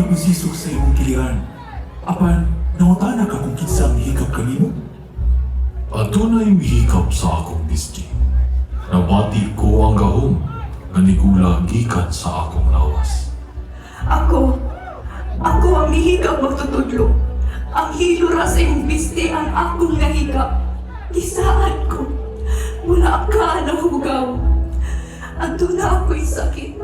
magsisok sa imong kiliran. Apan, nangutana ka kung kinsa mihikap kanimo? Adunay mihikap sa akong bisti. Nabati ko ang gahom nga nigula gikan sa akong lawas. Ako ang mihigap magtutudlo. Ang hilura sa imong biste ang akong nahigap. Gisaan ko. Mula ka na hugaw. Ando na ako'y sakit.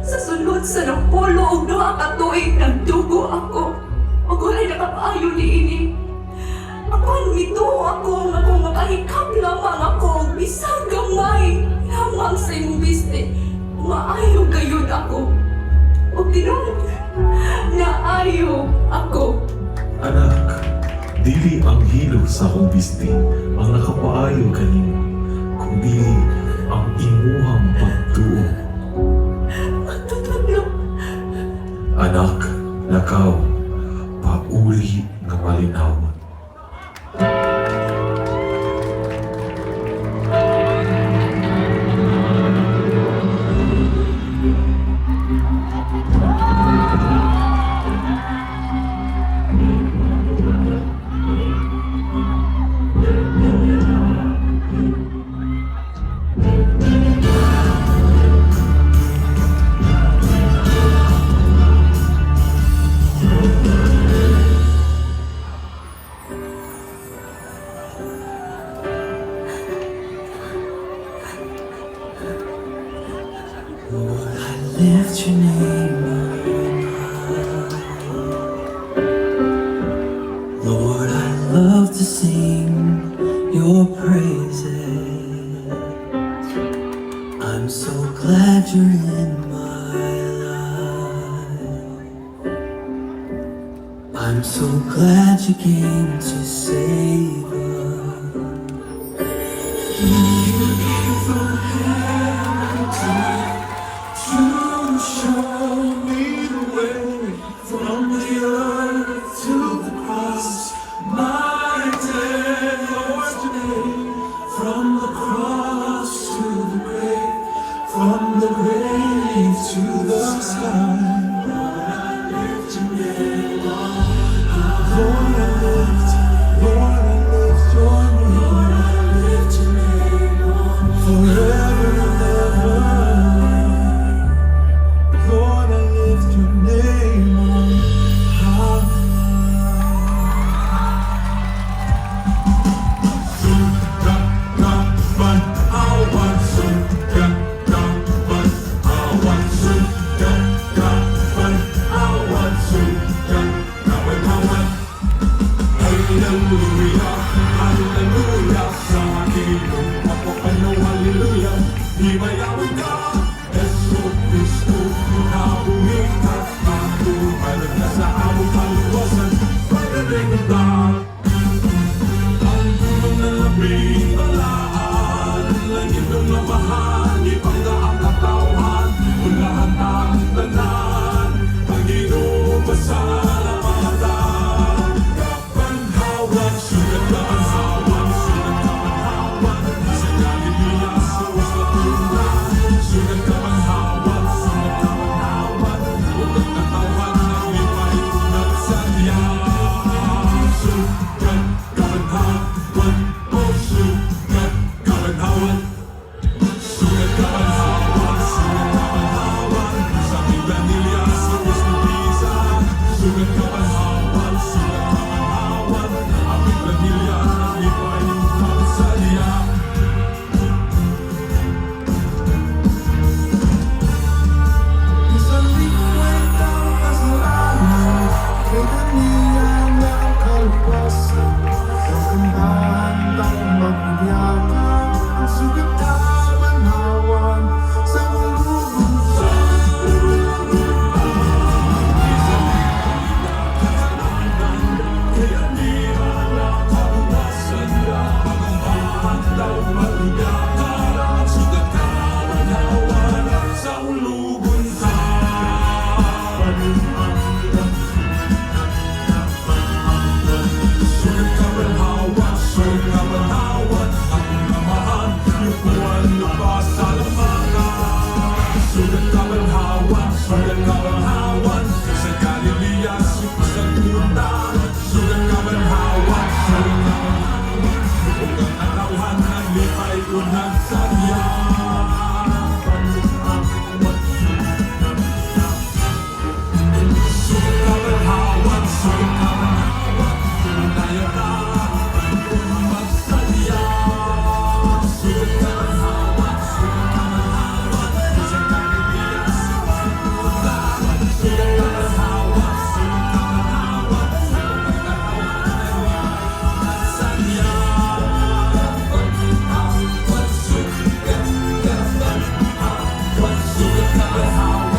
Sa sulod sa napolo o nakakatuig nagdugo ako. O wala'y nakapaayo ni ini. Apan mito ako nga kung makahikap lamang ako. Bisag gamay lamang sa imong biste. Maayo gayud ako. O tinuod, naayo ako. Anak, dili ang hilo sa akong bisti ang nakapaayo kanimo, kundi ang imuhang pagtuo. Magtutudlo. Anak, lakaw, pauli nga malinawon. Lord, I lift your name on high. Lord, I love to sing your praises. I'm so glad you're in my life. I'm so glad you came to save us. You came from heaven to show me the way from the earth to the cross. My dead Lord today, from the cross to the grave, from the grave to the sky. Lord, I lift your name on high. Lord, I lift your name. Lord, I lift your name on high. Forever and ever. How